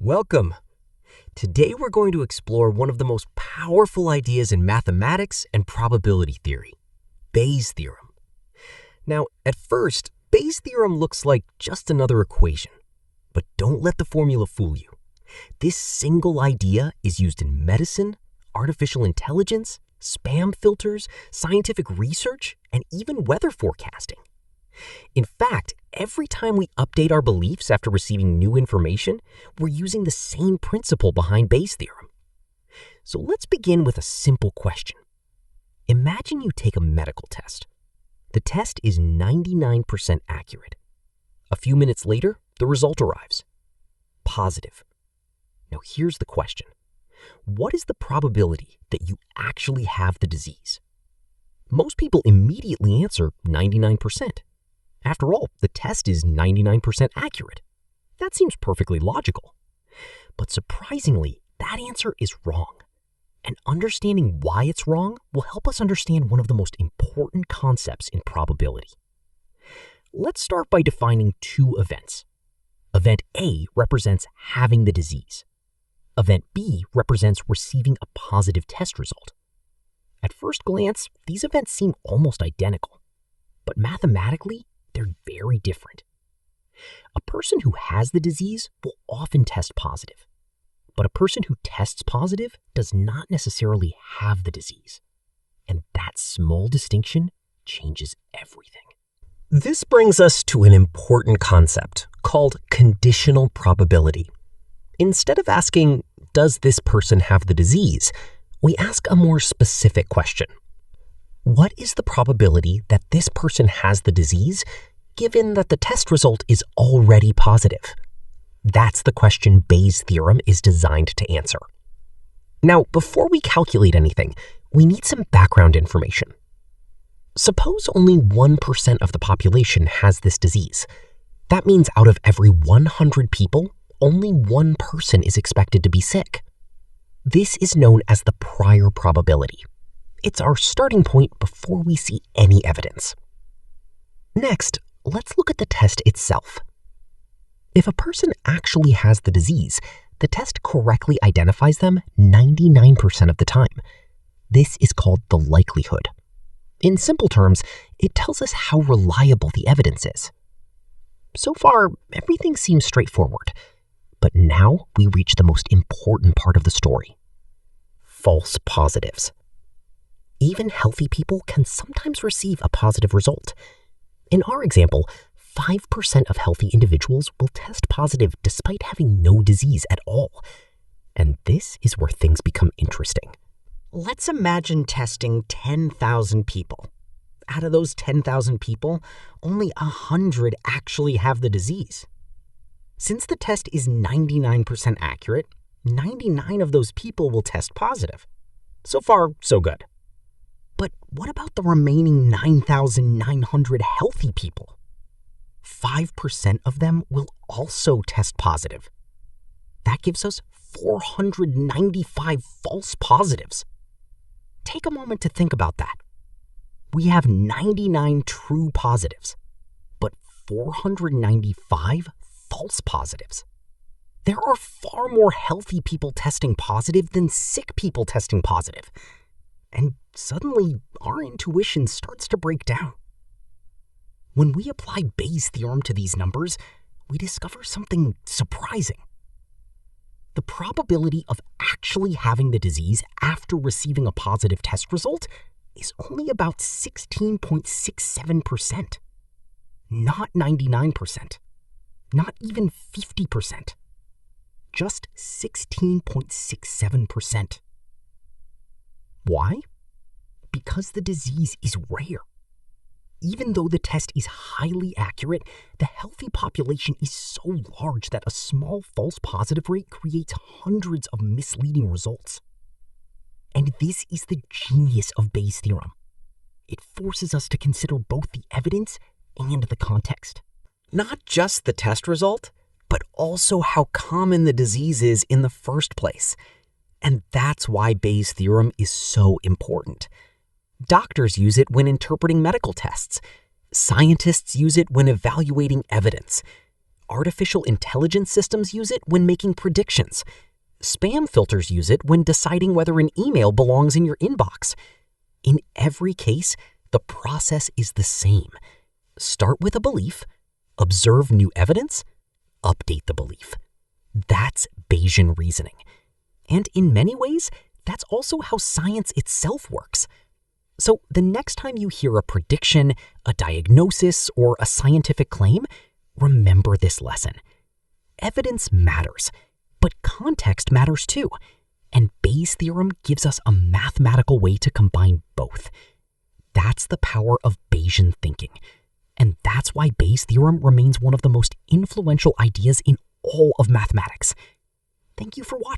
Welcome. Today we're going to explore one of the most powerful ideas in mathematics and probability theory, Bayes' theorem. Now, at first, Bayes' theorem looks like just another equation. But don't let the formula fool you. This single idea is used in medicine, artificial intelligence, spam filters, scientific research, and even weather forecasting. In fact, every time we update our beliefs after receiving new information, we're using the same principle behind Bayes' theorem. So let's begin with a simple question. Imagine you take a medical test. The test is 99% accurate. A few minutes later, the result arrives. Positive. Now here's the question. What is the probability that you actually have the disease? Most people immediately answer 99%. After all, the test is 99% accurate. That seems perfectly logical. But surprisingly, that answer is wrong. And understanding why it's wrong will help us understand one of the most important concepts in probability. Let's start by defining two events. Event A represents having the disease. Event B represents receiving a positive test result. At first glance, these events seem almost identical. But mathematically, they're very different. A person who has the disease will often test positive. But a person who tests positive does not necessarily have the disease. And that small distinction changes everything. This brings us to an important concept called conditional probability. Instead of asking, does this person have the disease, we ask a more specific question. What is the probability that this person has the disease, given that the test result is already positive? That's the question Bayes' theorem is designed to answer. Now, before we calculate anything, we need some background information. Suppose only 1% of the population has this disease. That means out of every 100 people, only one person is expected to be sick. This is known as the prior probability. It's our starting point before we see any evidence. Next, let's look at the test itself. If a person actually has the disease, the test correctly identifies them 99% of the time. This is called the likelihood. In simple terms, it tells us how reliable the evidence is. So far, everything seems straightforward. But now we reach the most important part of the story. False positives. Even healthy people can sometimes receive a positive result. In our example, 5% of healthy individuals will test positive despite having no disease at all. And this is where things become interesting. Let's imagine testing 10,000 people. Out of those 10,000 people, only 100 actually have the disease. Since the test is 99% accurate, 99 of those people will test positive. So far, so good. But what about the remaining 9,900 healthy people? 5% of them will also test positive. That gives us 495 false positives. Take a moment to think about that. We have 99 true positives, but 495 false positives. There are far more healthy people testing positive than sick people testing positive. And suddenly, our intuition starts to break down. When we apply Bayes' theorem to these numbers, we discover something surprising. The probability of actually having the disease after receiving a positive test result is only about 16.67%. Not 99%. Not even 50%. Just 16.67%. Why? Because the disease is rare. Even though the test is highly accurate, the healthy population is so large that a small false positive rate creates hundreds of misleading results. And this is the genius of Bayes' theorem. It forces us to consider both the evidence and the context. Not just the test result, but also how common the disease is in the first place. And that's why Bayes' theorem is so important. Doctors use it when interpreting medical tests. Scientists use it when evaluating evidence. Artificial intelligence systems use it when making predictions. Spam filters use it when deciding whether an email belongs in your inbox. In every case, the process is the same. Start with a belief, observe new evidence, update the belief. That's Bayesian reasoning. And in many ways, that's also how science itself works. So the next time you hear a prediction, a diagnosis, or a scientific claim, remember this lesson. Evidence matters, but context matters too. And Bayes' theorem gives us a mathematical way to combine both. That's the power of Bayesian thinking. And that's why Bayes' theorem remains one of the most influential ideas in all of mathematics. Thank you for watching.